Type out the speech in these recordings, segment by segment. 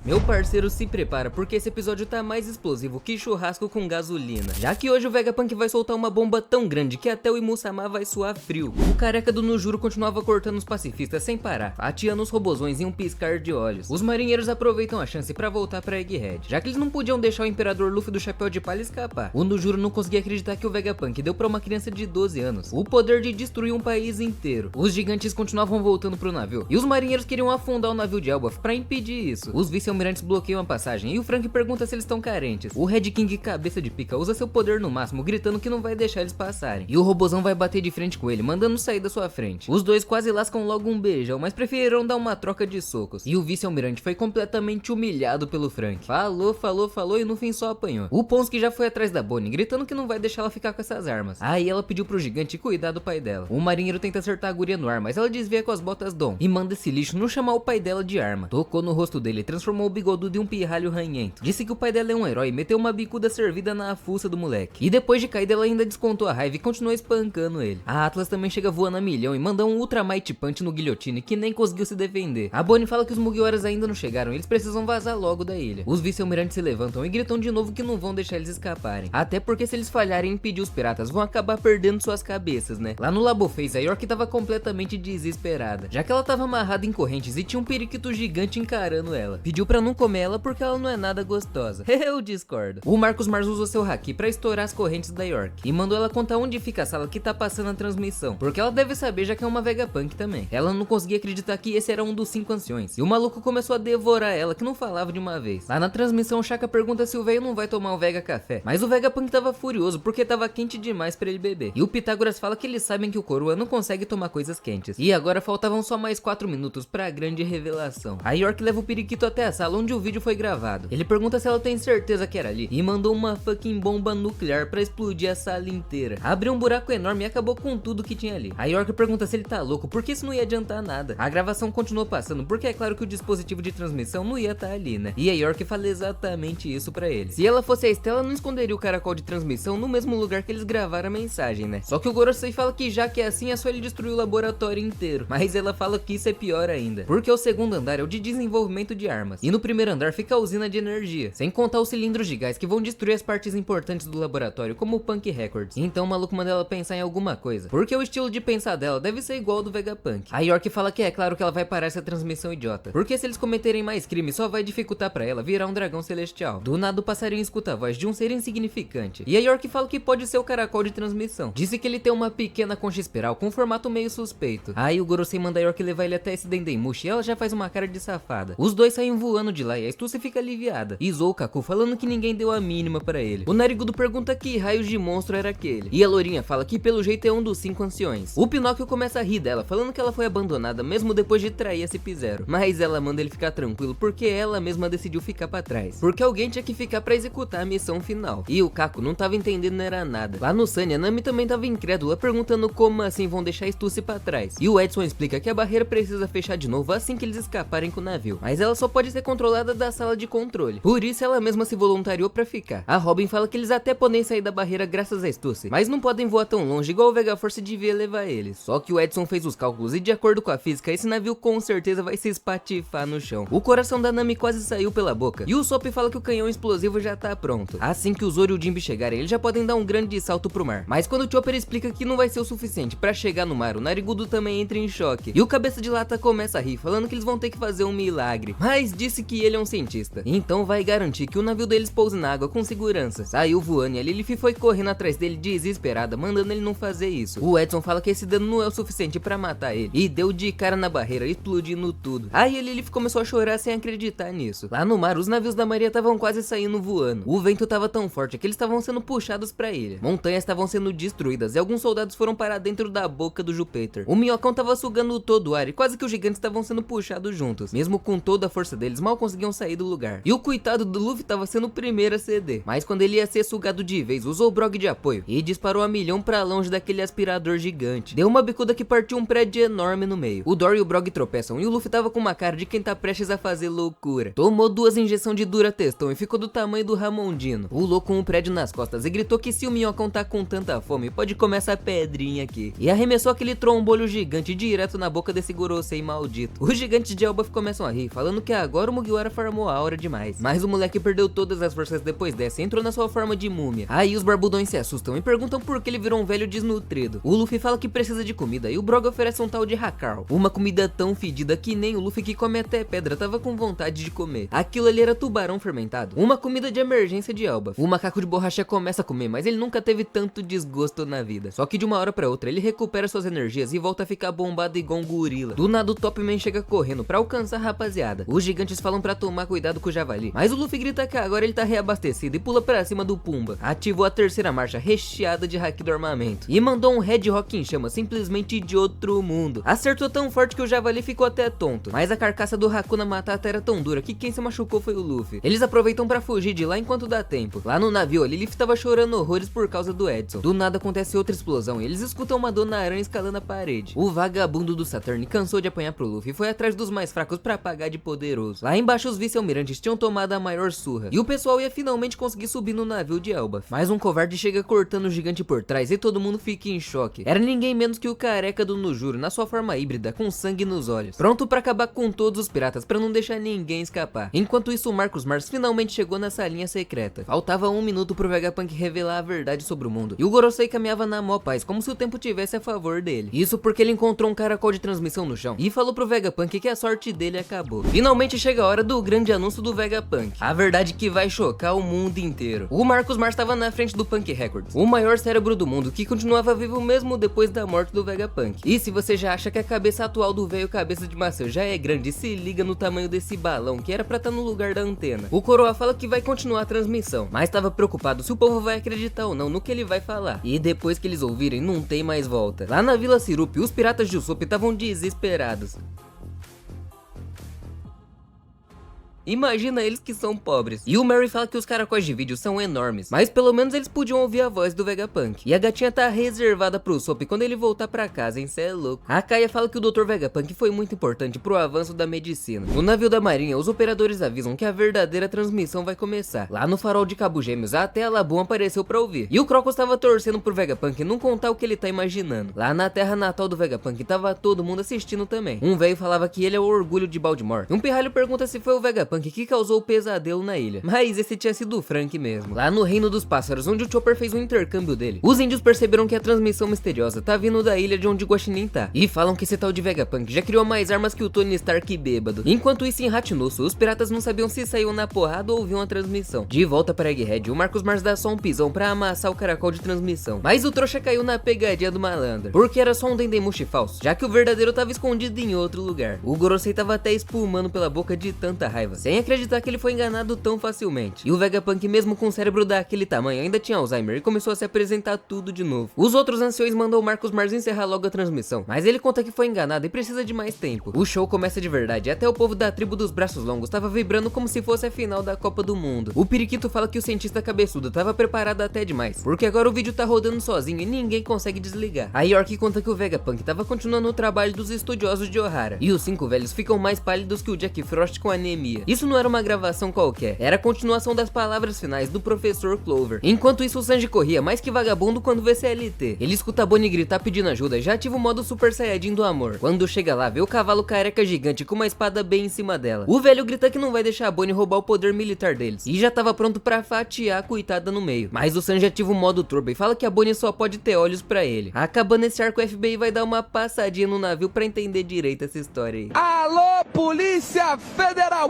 Meu parceiro, se prepara, porque esse episódio tá mais explosivo que churrasco com gasolina. Já que hoje o Vegapunk vai soltar uma bomba tão grande que até o Imusama vai suar frio. O careca do Nujuro continuava cortando os pacifistas sem parar, fatiando os robozões em um piscar de olhos. Os marinheiros aproveitam a chance pra voltar pra Egghead, já que eles não podiam deixar o Imperador Luffy do Chapéu de Palha escapar. O Nujuro não conseguia acreditar que o Vegapunk deu pra uma criança de 12 anos o poder de destruir um país inteiro. Os gigantes continuavam voltando pro navio, e os marinheiros queriam afundar o navio de Elbaf pra impedir isso. Os vice-almirantes bloqueiam a passagem e o Frank pergunta se eles estão carentes. O Red King, cabeça de pica, usa seu poder no máximo, gritando que não vai deixar eles passarem. E o robozão vai bater de frente com ele, mandando sair da sua frente. Os dois quase lascam logo um beijão, mas preferiram dar uma troca de socos. E o vice-almirante foi completamente humilhado pelo Frank. Falou e no fim só apanhou. O Ponsky já foi atrás da Bonnie, gritando que não vai deixar ela ficar com essas armas. Aí ela pediu pro gigante cuidar do pai dela. O marinheiro tenta acertar a guria no ar, mas ela desvia com as botas Dom e manda esse lixo não chamar o pai dela de arma. Tocou no rosto dele, transformou o bigodudo em um pirralho ranhento. Disse que o pai dela é um herói e meteu uma bicuda servida na fuça do moleque. E depois de cair, ela ainda descontou a raiva e continuou espancando ele. A Atlas também chega voando a milhão e manda um Ultra Might Punch no Guillotine, que nem conseguiu se defender. A Bonnie fala que os Mugiwaras ainda não chegaram e eles precisam vazar logo da ilha. Os vice-almirantes se levantam e gritam de novo que não vão deixar eles escaparem. Até porque se eles falharem em impedir os piratas, vão acabar perdendo suas cabeças, né? Lá no Labo Face, a York tava completamente desesperada, já que ela tava amarrada em correntes e tinha um periquito gigante encarando ela. Pediu pra não comer ela porque ela não é nada gostosa. Eu discordo. O Marcus Mars usou seu haki pra estourar as correntes da York e mandou ela contar onde fica a sala que tá passando a transmissão, porque ela deve saber, já que é uma Vegapunk também. Ela não conseguia acreditar que esse era um dos 5 anciões, e o maluco começou a devorar ela, que não falava de uma vez. Lá na transmissão, o Shaka pergunta se o velho não vai tomar um Vega Café, mas o Vegapunk tava furioso porque tava quente demais pra ele beber. E o Pitágoras fala que eles sabem que o Coroa não consegue tomar coisas quentes. E agora faltavam só mais 4 minutos pra grande revelação. A York leva o periquito até a sala onde o vídeo foi gravado. Ele pergunta se ela tem certeza que era ali e mandou uma fucking bomba nuclear pra explodir a sala inteira. Abriu um buraco enorme e acabou com tudo que tinha ali. A York pergunta se ele tá louco, porque isso não ia adiantar nada. A gravação continuou passando, porque é claro que o dispositivo de transmissão não ia estar ali, né? E a York fala exatamente isso pra ele. Se ela fosse a Stella, não esconderia o caracol de transmissão no mesmo lugar que eles gravaram a mensagem, né? Só que o Gorosei fala que já que é assim, é só ele destruir o laboratório inteiro. Mas ela fala que isso é pior ainda, porque o segundo andar é o de desenvolvimento de armas, e no primeiro andar fica a usina de energia, sem contar os cilindros de gás que vão destruir as partes importantes do laboratório, como o Punk Records. Então o maluco manda ela pensar em alguma coisa, porque o estilo de pensar dela deve ser igual ao do Vegapunk. A York fala que é claro que ela vai parar essa transmissão idiota, porque se eles cometerem mais crimes só vai dificultar pra ela virar um dragão celestial. Do nada o passarinho escuta a voz de um ser insignificante, e a York fala que pode ser o caracol de transmissão. Disse que ele tem uma pequena concha espiral com um formato meio suspeito. Aí o Gorosei manda a York levar ele até esse Dendemushi e ela já faz uma cara de safada. Os dois saem voando de lá e a Stussy fica aliviada. E zoa o Kaku falando que ninguém deu a mínima pra ele. O Narigudo pergunta que raios de monstro era aquele, e a Lourinha fala que pelo jeito é um dos 5 anciões. O Pinóquio começa a rir dela, falando que ela foi abandonada mesmo depois de trair a CP0. Mas ela manda ele ficar tranquilo porque ela mesma decidiu ficar pra trás, porque alguém tinha que ficar pra executar a missão final. E o Kaku não tava entendendo era nada. Lá no Sunny, a Nami também tava incrédula, perguntando como assim vão deixar a Stussy pra trás. E o Edson explica que a barreira precisa fechar de novo assim que eles escaparem com o navio, mas ela só pode ser controlada da sala de controle, por isso ela mesma se voluntariou pra ficar. A Robin fala que eles até podem sair da barreira graças a Stussy, mas não podem voar tão longe igual o Vegaforce devia levar eles. Só que o Edson fez os cálculos e de acordo com a física, esse navio com certeza vai se espatifar no chão. O coração da Nami quase saiu pela boca, e o Sop fala que o canhão explosivo já tá pronto. Assim que o Zoro e o Jinbe chegarem, eles já podem dar um grande salto pro mar. Mas quando o Chopper explica que não vai ser o suficiente pra chegar no mar, o Narigudo também entra em choque. E o Cabeça de Lata começa a rir, falando que eles vão ter que fazer um milagre. Mas disse que ele é um cientista, então vai garantir que o navio deles pouse na água com segurança. Saiu voando e a Lilith foi correndo atrás dele desesperada, mandando ele não fazer isso. O Edson fala que esse dano não é o suficiente pra matar ele, e deu de cara na barreira, explodindo tudo. Aí a Lilith começou a chorar sem acreditar nisso. Lá no mar, os navios da Maria estavam quase saindo voando. O vento tava tão forte que eles estavam sendo puxados pra ilha. Montanhas estavam sendo destruídas e alguns soldados foram parar dentro da boca do Júpiter. O minhocão tava sugando todo o ar e quase que os gigantes estavam sendo puxados juntos. Mesmo com toda a força deles, mal conseguiam sair do lugar. E o coitado do Luffy tava sendo o primeiro a ceder. Mas quando ele ia ser sugado de vez, usou o Brog de apoio e disparou a milhão pra longe daquele aspirador gigante. Deu uma bicuda que partiu um prédio enorme no meio. O Dory e o Brog tropeçam e o Luffy tava com uma cara de quem tá prestes a fazer loucura. Tomou 2 injeções de Durateston e ficou do tamanho do Ramondino. Pulou com um prédio nas costas e gritou que se o minhocão tá com tanta fome, pode comer essa pedrinha aqui. E arremessou aquele trombolho gigante direto na boca desse Gorosei maldito. Os gigantes de Elbaf começam a rir, falando que agora o Mugiwara Hora farmou a hora demais. Mas o moleque perdeu todas as forças depois dessa e entrou na sua forma de múmia. Aí os barbudões se assustam e perguntam por que ele virou um velho desnutrido. O Luffy fala que precisa de comida e o Broga oferece um tal de Hakaro, uma comida tão fedida que nem o Luffy, que come até pedra, tava com vontade de comer. Aquilo ali era tubarão fermentado, uma comida de emergência de Elbaf. O macaco de borracha começa a comer, mas ele nunca teve tanto desgosto na vida. Só que de uma hora pra outra ele recupera suas energias e volta a ficar bombado igual um gorila. Do nada o Topman chega correndo pra alcançar a rapaziada. Os gigantes falam pra tomar cuidado com o javali, mas o Luffy grita que agora ele tá reabastecido e pula pra cima do Pumba. Ativou a terceira marcha recheada de haki do armamento e mandou um Red Rock em chama, simplesmente de outro mundo. Acertou tão forte que o javali ficou até tonto, mas a carcaça do Hakuna Matata era tão dura que quem se machucou foi o Luffy. Eles aproveitam pra fugir de lá enquanto dá tempo. Lá no navio, a Lilith tava chorando horrores por causa do Edson. Do nada acontece outra explosão e eles escutam uma Dona Aranha escalando a parede. O vagabundo do Saturn cansou de apanhar pro Luffy e foi atrás dos mais fracos pra pagar de poderoso. Lá embaixo os vice-almirantes tinham tomado a maior surra e o pessoal ia finalmente conseguir subir no navio de Elbaf. Mas um covarde chega cortando o gigante por trás e todo mundo fica em choque. Era ninguém menos que o careca do Nojuro na sua forma híbrida, com sangue nos olhos, pronto pra acabar com todos os piratas pra não deixar ninguém escapar. Enquanto isso, o Marcus Mars finalmente chegou na salinha secreta. Faltava 1 minuto pro Vegapunk revelar a verdade sobre o mundo e o Gorosei caminhava na mó paz, como se o tempo tivesse a favor dele. Isso porque ele encontrou um caracol de transmissão no chão e falou pro Vegapunk que a sorte dele acabou. Finalmente chega a hora do grande anúncio do Vegapunk, a verdade que vai chocar o mundo inteiro. O Marcus Mars estava na frente do Punk Records, o maior cérebro do mundo que continuava vivo mesmo depois da morte do Vegapunk. E se você já acha que a cabeça atual do velho cabeça de maçã já é grande, se liga no tamanho desse balão que era pra estar no lugar da antena. O Coroa fala que vai continuar a transmissão, mas estava preocupado se o povo vai acreditar ou não no que ele vai falar. E depois que eles ouvirem, não tem mais volta. Lá na Vila Sirup, os piratas de Usopp estavam desesperados. Imagina eles que são pobres. E o Mary fala que os caracóis de vídeo são enormes, mas pelo menos eles podiam ouvir a voz do Vegapunk. E a gatinha tá reservada pro Usopp quando ele voltar pra casa, hein? Cê é louco. A Kaia fala que o Dr. Vegapunk foi muito importante pro avanço da medicina. No navio da marinha, os operadores avisam que a verdadeira transmissão vai começar. Lá no farol de Cabo Gêmeos, até a Labum apareceu pra ouvir. E o Crocus tava torcendo pro Vegapunk não contar o que ele tá imaginando. Lá na terra natal do Vegapunk, tava todo mundo assistindo também. Um velho falava que ele é o orgulho de Baltimore. Um pirralho pergunta se foi o Vegapunk que causou o pesadelo na ilha, mas esse tinha sido o Frank mesmo. Lá no Reino dos Pássaros, onde o Chopper fez um intercâmbio dele, os índios perceberam que a transmissão misteriosa tá vindo da ilha de onde o Guaxinim tá, e falam que esse tal de Vegapunk já criou mais armas que o Tony Stark bêbado. Enquanto isso, em Hachinosu, os piratas não sabiam se saíam na porrada ou ouviam a transmissão. De volta para Egghead, o Marcus Mars dá só um pisão pra amassar o caracol de transmissão, mas o trouxa caiu na pegadinha do malandro, porque era só um Dendemushi falso, já que o verdadeiro tava escondido em outro lugar. O Gorosei tava até espumando pela boca de tanta raiva, sem acreditar que ele foi enganado tão facilmente. E o Vegapunk, mesmo com o cérebro daquele tamanho, ainda tinha Alzheimer e começou a se apresentar tudo de novo. Os outros anciões mandam o Marcus Mars encerrar logo a transmissão, mas ele conta que foi enganado e precisa de mais tempo. O show começa de verdade, e até o povo da tribo dos braços longos tava vibrando como se fosse a final da Copa do Mundo. O Periquito fala que o cientista cabeçudo tava preparado até demais, porque agora o vídeo tá rodando sozinho e ninguém consegue desligar. A York conta que o Vegapunk tava continuando o trabalho dos estudiosos de Ohara, e os 5 velhos ficam mais pálidos que o Jack Frost com anemia. Isso não era uma gravação qualquer, era a continuação das palavras finais do professor Clover. Enquanto isso, o Sanji corria mais que vagabundo quando vê CLT. Ele escuta a Bonnie gritar pedindo ajuda e já ativa o modo Super Saiyajin do amor. Quando chega lá, vê o cavalo careca gigante com uma espada bem em cima dela. O velho grita que não vai deixar a Bonnie roubar o poder militar deles, e já tava pronto pra fatiar a coitada no meio. Mas o Sanji ativa o modo Turbo e fala que a Bonnie só pode ter olhos pra ele. Acabando esse arco, o FBI vai dar uma passadinha no navio pra entender direito essa história aí. Alô, Polícia Federal!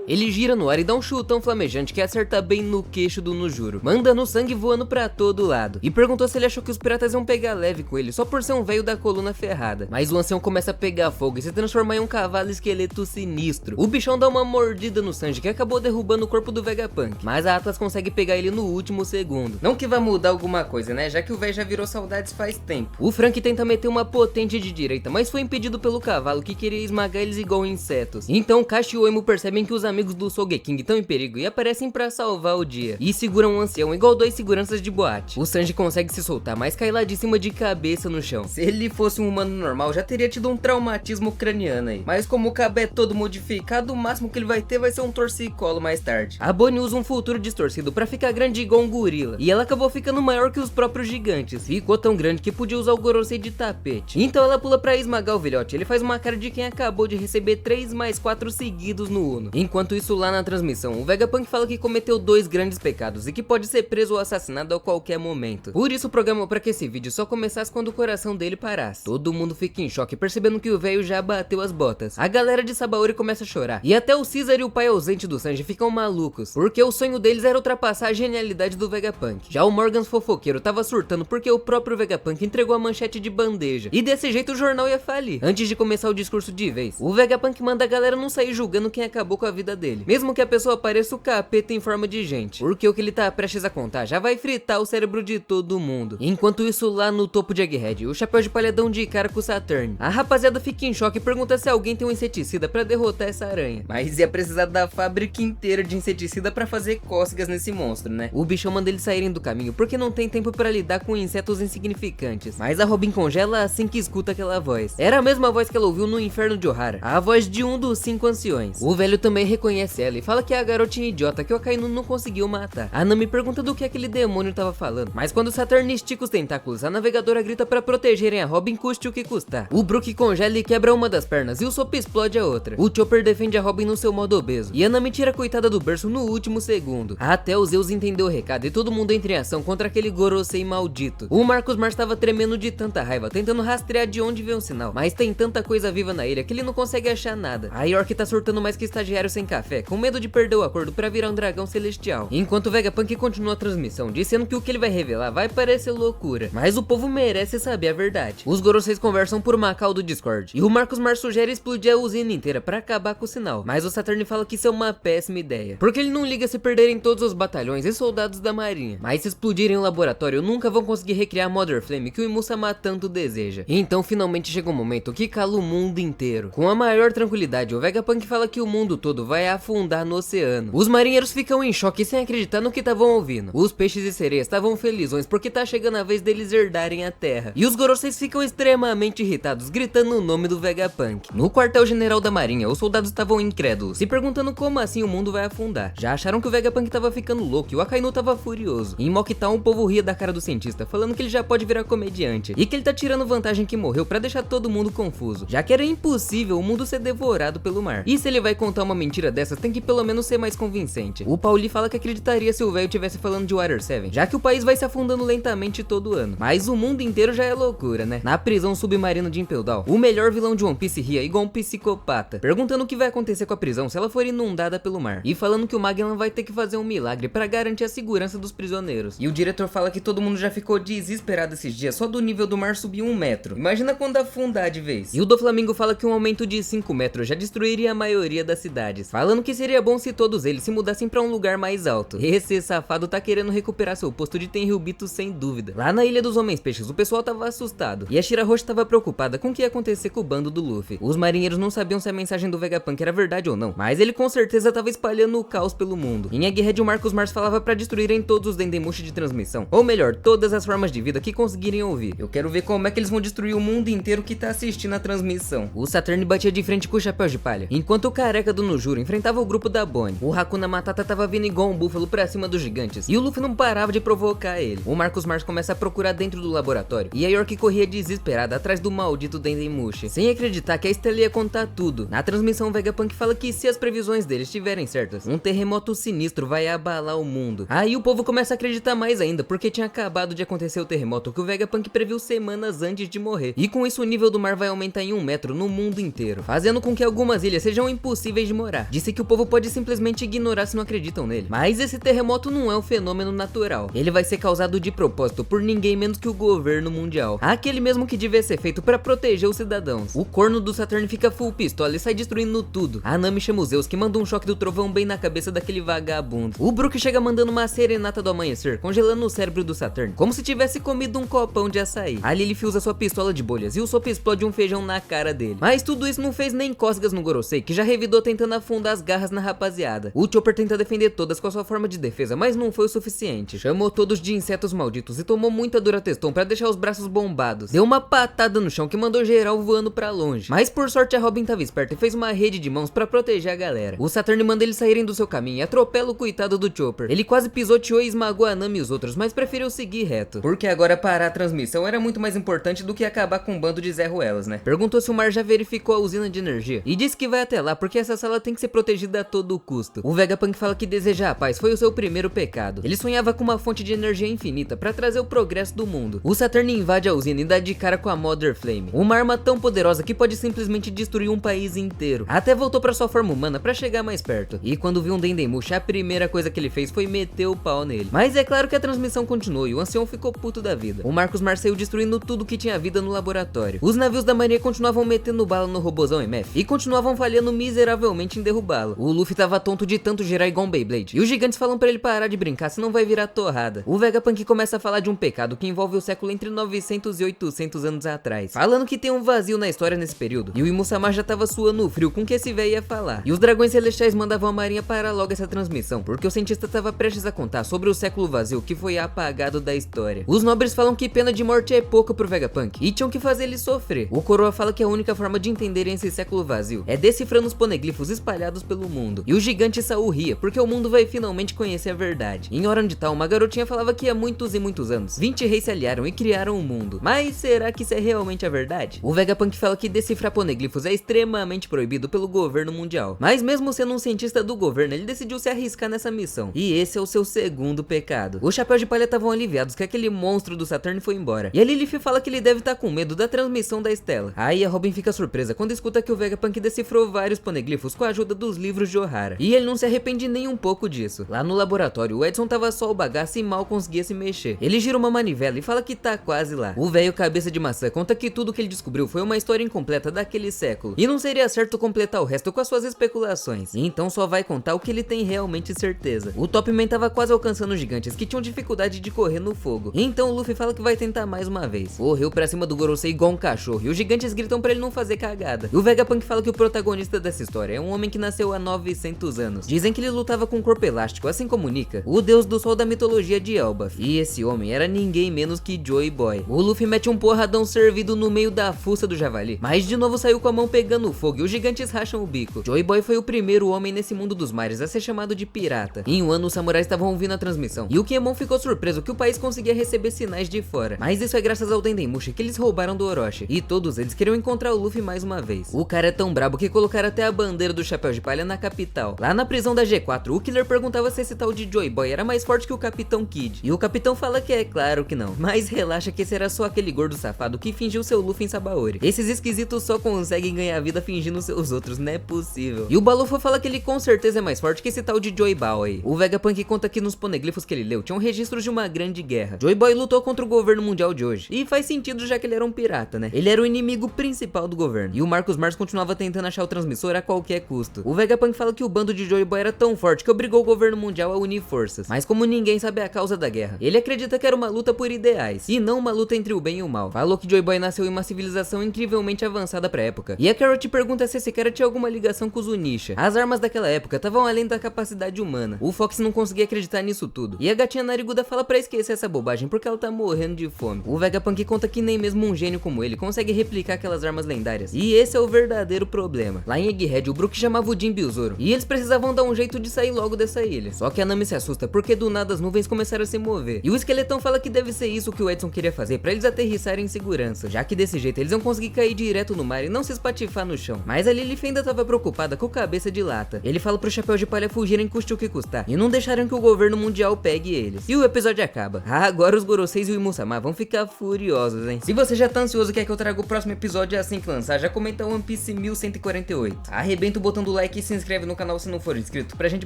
Ele gira no ar e dá um chutão flamejante que acerta bem no queixo do Nojuro, mandando sangue voando pra todo lado. E perguntou se ele achou que os piratas iam pegar leve com ele, só por ser um velho da coluna ferrada. Mas o ancião começa a pegar fogo e se transformar em um cavalo esqueleto sinistro. O bichão dá uma mordida no Sanji, que acabou derrubando o corpo do Vegapunk, mas a Atlas consegue pegar ele no último segundo. Não que vai mudar alguma coisa, né, já que o velho já virou saudades faz tempo. O Frank tenta meter uma potente de direita, mas foi impedido pelo cavalo, que queria esmagar eles igual insetos. Então Kashi e o Emo percebem que os amigos do Sogeking estão em perigo e aparecem pra salvar o dia, e seguram um ancião igual 2 seguranças de boate. O Sanji consegue se soltar, mas cai lá de cima de cabeça no chão. Se ele fosse um humano normal, já teria tido um traumatismo craniano aí, mas como o cabo é todo modificado, o máximo que ele vai ter vai ser um torcicolo mais tarde. A Bonnie usa um futuro distorcido pra ficar grande igual um gorila, e ela acabou ficando maior que os próprios gigantes. Ficou tão grande que podia usar o Gorosei de tapete. Então ela pula pra esmagar o velhote. Ele faz uma cara de quem acabou de receber 3 mais 4 seguidos no Uno. Enquanto isso, lá na transmissão, o Vegapunk fala que cometeu 2 grandes pecados e que pode ser preso ou assassinado a qualquer momento. Por isso programou para que esse vídeo só começasse quando o coração dele parasse. Todo mundo fica em choque, percebendo que o velho já bateu as botas. A galera de Sabaody começa a chorar, e até o Caesar e o pai ausente do Sanji ficam malucos, porque o sonho deles era ultrapassar a genialidade do Vegapunk. Já o Morgans fofoqueiro tava surtando porque o próprio Vegapunk entregou a manchete de bandeja, e desse jeito o jornal ia falir. Antes de começar o discurso de vez, o Vegapunk manda a galera não sair julgando quem acabou com a vida dele, mesmo que a pessoa pareça o capeta em forma de gente, porque o que ele tá prestes a contar já vai fritar o cérebro de todo mundo. Enquanto isso, lá no topo de Egghead, o Chapéu de Palha dão de cara com o Saturn. A rapaziada fica em choque e pergunta se alguém tem um inseticida pra derrotar essa aranha, mas ia precisar da fábrica inteira de inseticida pra fazer cócegas nesse monstro, né? O bichão manda eles saírem do caminho porque não tem tempo pra lidar com insetos insignificantes, mas a Robin congela assim que escuta aquela voz. Era a mesma voz que ela ouviu no inferno de Ohara, a voz de um dos 5 anciões. O velho também reconhece ela e fala que é a garotinha idiota que o Akainu não conseguiu matar. A Nami pergunta do que aquele demônio tava falando, mas quando o Saturn estica os tentáculos, a navegadora grita pra protegerem a Robin, custe o que custar. O Brook congela e quebra uma das pernas e o Sop explode a outra. O Chopper defende a Robin no seu modo obeso, e a Nami tira a coitada do berço no último segundo. Até o Zeus entendeu o recado e todo mundo entra em ação contra aquele Gorosei maldito. O Marcus Mars tava tremendo de tanta raiva, tentando rastrear de onde veio um sinal, mas tem tanta coisa viva na ilha que ele não consegue achar nada. A York tá surtando mais que estagiário sem café, com medo de perder o acordo pra virar um dragão celestial. Enquanto o Vegapunk continua a transmissão, dizendo que o que ele vai revelar vai parecer loucura, mas o povo merece saber a verdade. Os Goroseis conversam por uma call do Discord, e o Marcus Mars sugere explodir a usina inteira pra acabar com o sinal, mas o Saturn fala que isso é uma péssima ideia, porque ele não liga se perderem todos os batalhões e soldados da marinha, mas se explodirem o laboratório nunca vão conseguir recriar a Mother Flame que o Imusama tanto deseja. Então finalmente chega um momento que cala o mundo inteiro. Com a maior tranquilidade, o Vegapunk fala que o mundo todo vai afundar no oceano. Os marinheiros ficam em choque sem acreditar no que estavam ouvindo. Os peixes e sereias estavam felizões porque tá chegando a vez deles herdarem a terra, e os Goroseis ficam extremamente irritados, gritando o nome do Vegapunk. No quartel-general da marinha, os soldados estavam incrédulos, se perguntando como assim o mundo vai afundar. Já acharam que o Vegapunk tava ficando louco e o Akainu tava furioso. Em Mocktown, o povo ria da cara do cientista, falando que ele já pode virar comediante, e que ele tá tirando vantagem que morreu pra deixar todo mundo confuso, já que era impossível o mundo ser devorado pelo mar. E se ele vai contar uma mentira dessas, tem que pelo menos ser mais convincente. O Pauli fala que acreditaria se o velho tivesse falando de Water 7, já que o país vai se afundando lentamente todo ano. Mas o mundo inteiro já é loucura, né? Na prisão submarina de Impel Down, o melhor vilão de One Piece ria igual um psicopata, perguntando o que vai acontecer com a prisão se ela for inundada pelo mar, e falando que o Magellan vai ter que fazer um milagre pra garantir a segurança dos prisioneiros. E o diretor fala que todo mundo já ficou desesperado esses dias só do nível do mar subir 1 metro. Imagina quando afundar de vez. E o Doflamingo fala que um aumento de 5 metros já destruiria a maioria das cidades, falando que seria bom se todos eles se mudassem pra um lugar mais alto. Esse safado tá querendo recuperar seu posto de Tenryubito sem dúvida. Lá na Ilha dos Homens Peixes, o pessoal tava assustado, e a Shirahoshi tava preocupada com o que ia acontecer com o bando do Luffy. Os marinheiros não sabiam se a mensagem do Vegapunk era verdade ou não, mas ele com certeza tava espalhando o caos pelo mundo. Em Egghead, o Marcus Mars falava pra destruírem todos os Dendemushi de transmissão, ou melhor, todas as formas de vida que conseguirem ouvir. Eu quero ver como é que eles vão destruir o mundo inteiro que tá assistindo a transmissão. O Saturn batia de frente com o Chapéu de Palha, enquanto o careca do Nojuro enfrentava o grupo da Bonnie. O Hakuna Matata tava vindo igual um búfalo pra cima dos gigantes, e o Luffy não parava de provocar ele. O Marcus Mars começa a procurar dentro do laboratório, e a York corria desesperada atrás do maldito Dendemushi, sem acreditar que a Estela ia contar tudo. Na transmissão, o Vegapunk fala que se as previsões dele estiverem certas, um terremoto sinistro vai abalar o mundo. Aí o povo começa a acreditar mais ainda, porque tinha acabado de acontecer o terremoto que o Vegapunk previu semanas antes de morrer, e com isso o nível do mar vai aumentar em 1 metro no mundo inteiro, fazendo com que algumas ilhas sejam impossíveis de morar. Disse que o povo pode simplesmente ignorar se não acreditam nele, mas esse terremoto não é um fenômeno natural, ele vai ser causado de propósito por ninguém menos que o governo mundial, aquele mesmo que devia ser feito pra proteger os cidadãos. O corno do Saturn fica full pistola e sai destruindo tudo. A Nami chama os Zeus, que manda um choque do trovão bem na cabeça daquele vagabundo. O Brook chega mandando uma serenata do amanhecer, congelando o cérebro do Saturn, como se tivesse comido um copão de açaí. A Lilith usa sua pistola de bolhas e o Sop explode um feijão na cara dele. Mas tudo isso não fez nem cócegas no Gorosei, que já revidou tentando afundar as garras na rapaziada. O Chopper tenta defender todas com a sua forma de defesa, mas não foi o suficiente. Chamou todos de insetos malditos e tomou muita Durateston pra deixar os braços bombados. Deu uma patada no chão que mandou geral voando pra longe. Mas por sorte a Robin tava esperta e fez uma rede de mãos pra proteger a galera. O Saturn manda eles saírem do seu caminho e atropela o coitado do Chopper. Ele quase pisoteou e esmagou a Nami e os outros, mas preferiu seguir reto, porque agora parar a transmissão era muito mais importante do que acabar com um bando de Zé Ruelas, né? Perguntou se o Mar já verificou a usina de energia e disse que vai até lá porque essa ela tem que ser protegida a todo custo. O Vegapunk fala que desejar a paz foi o seu primeiro pecado. Ele sonhava com uma fonte de energia infinita para trazer o progresso do mundo. O Saturn invade a usina e dá de cara com a Mother Flame, uma arma tão poderosa que pode simplesmente destruir um país inteiro. Até voltou para sua forma humana para chegar mais perto. E quando viu um Dendemushi, a primeira coisa que ele fez foi meter o pau nele. Mas é claro que a transmissão continuou e o ancião ficou puto da vida. O Marcos Mars saiu destruindo tudo que tinha vida no laboratório. Os navios da marinha continuavam metendo bala no robozão MF e continuavam falhando miseravelmente em derrubá-lo. O Luffy tava tonto de tanto girar igual um Beyblade. E os gigantes falam pra ele parar de brincar, senão vai virar torrada. O Vegapunk começa a falar de um pecado que envolve o século entre 900 e 800 anos atrás, falando que tem um vazio na história nesse período. E o Imusama já tava suando frio com o que esse véio ia falar. E os dragões celestiais mandavam a marinha parar logo essa transmissão, porque o cientista tava prestes a contar sobre o século vazio que foi apagado da história. Os nobres falam que pena de morte é pouco pro Vegapunk e tinham que fazer ele sofrer. O Coroa fala que a única forma de entenderem esse século vazio é decifrando os poneglifos espalhados pelo mundo. E o gigante Saul ria, porque o mundo vai finalmente conhecer a verdade. Em Oran de Tal, uma garotinha falava que há muitos e muitos anos 20 reis se aliaram e criaram o mundo. Mas será que isso é realmente a verdade? O Vegapunk fala que decifrar poneglifos é extremamente proibido pelo governo mundial. Mas mesmo sendo um cientista do governo, ele decidiu se arriscar nessa missão. E esse é o seu segundo pecado. Os Chapéus de Palha estavam aliviados que aquele monstro do Saturn foi embora. E a Lilith fala que ele deve estar com medo da transmissão da Estela. Aí a Robin fica surpresa quando escuta que o Vegapunk decifrou vários poneglifos com a ajuda dos livros de Ohara. E ele não se arrepende nem um pouco disso. Lá no laboratório, o Edson tava só o bagaço e mal conseguia se mexer. Ele gira uma manivela e fala que tá quase lá. O velho cabeça de maçã conta que tudo que ele descobriu foi uma história incompleta daquele século. E não seria certo completar o resto com as suas especulações. E então só vai contar o que ele tem realmente certeza. O Top Man tava quase alcançando os gigantes que tinham dificuldade de correr no fogo. E então o Luffy fala que vai tentar mais uma vez. Correu pra cima do Gorosei igual um cachorro e os gigantes gritam pra ele não fazer cagada. E o Vegapunk fala que o protagonista dessa história é um homem que nasceu há 900 anos. Dizem que ele lutava com um corpo elástico, assim como Nika, o deus do sol da mitologia de Elbaf. E esse homem era ninguém menos que Joy Boy. O Luffy mete um porradão servido no meio da fuça do javali, mas de novo saiu com a mão pegando fogo e os gigantes racham o bico. Joy Boy foi o primeiro homem nesse mundo dos mares a ser chamado de pirata. Em um ano os samurais estavam ouvindo a transmissão e o Kinemon ficou surpreso que o país conseguia receber sinais de fora. Mas isso é graças ao Dendemushi que eles roubaram do Orochi. E todos eles queriam encontrar o Luffy mais uma vez. O cara é tão brabo que colocaram até a bandeira do Chapéu de Palha na capital. Lá na prisão da G4, o Killer perguntava se esse tal de Joy Boy era mais forte que o Capitão Kid. E o capitão fala que é claro que não. Mas relaxa que esse era só aquele gordo safado que fingiu seu Luffy em Sabaori. Esses esquisitos só conseguem ganhar vida fingindo seus outros, não é possível. E o Balufo fala que ele com certeza é mais forte que esse tal de Joy Boy. O Vegapunk conta que nos poneglifos que ele leu tinham registros de uma grande guerra. Joy Boy lutou contra o governo mundial de hoje. E faz sentido já que ele era um pirata, né? Ele era o inimigo principal do governo. E o Marcos Mars continuava tentando achar o transmissor a qualquer custo. O Vegapunk fala que o bando de Joy Boy era tão forte que obrigou o governo mundial a unir forças. Mas como ninguém sabe a causa da guerra, ele acredita que era uma luta por ideais e não uma luta entre o bem e o mal. Falou que Joy Boy nasceu em uma civilização incrivelmente avançada pra época. E a Carrot pergunta se esse cara tinha alguma ligação com os Unisha. As armas daquela época estavam além da capacidade humana. O Fox não conseguia acreditar nisso tudo. E a gatinha nariguda fala pra esquecer essa bobagem porque ela tá morrendo de fome. O Vegapunk conta que nem mesmo um gênio como ele consegue replicar aquelas armas lendárias. E esse é o verdadeiro problema. Lá em Egghead, o Brook chamava o Jinbe e o Zoro. E eles precisavam dar um jeito de sair logo dessa ilha. Só que a Nami se assusta porque do nada as nuvens começaram a se mover. E o esqueletão fala que deve ser isso que o Edson queria fazer pra eles aterrissarem em segurança. Já que desse jeito eles iam conseguir cair direto no mar e não se espatifar no chão. Mas a Lilith ainda tava preocupada com o cabeça de lata. Ele fala pro Chapéu de Palha fugirem custe o que custar. E não deixarem que o governo mundial pegue eles. E o episódio acaba. Agora os Goroseis e o Imusama vão ficar furiosos, hein? Se você já tá ansioso e quer que eu traga o próximo episódio assim que lançar, já comenta One Piece 1148. Arrebenta o botão do like e se inscreve no canal se não for inscrito, pra gente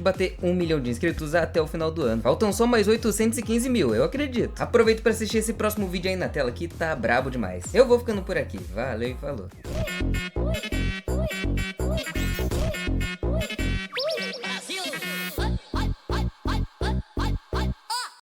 bater 1 milhão de inscritos até o final do ano. Faltam só mais 815 mil, eu acredito. Aproveita pra assistir esse próximo vídeo aí na tela que tá brabo demais. Eu vou ficando por aqui. Valeu e falou.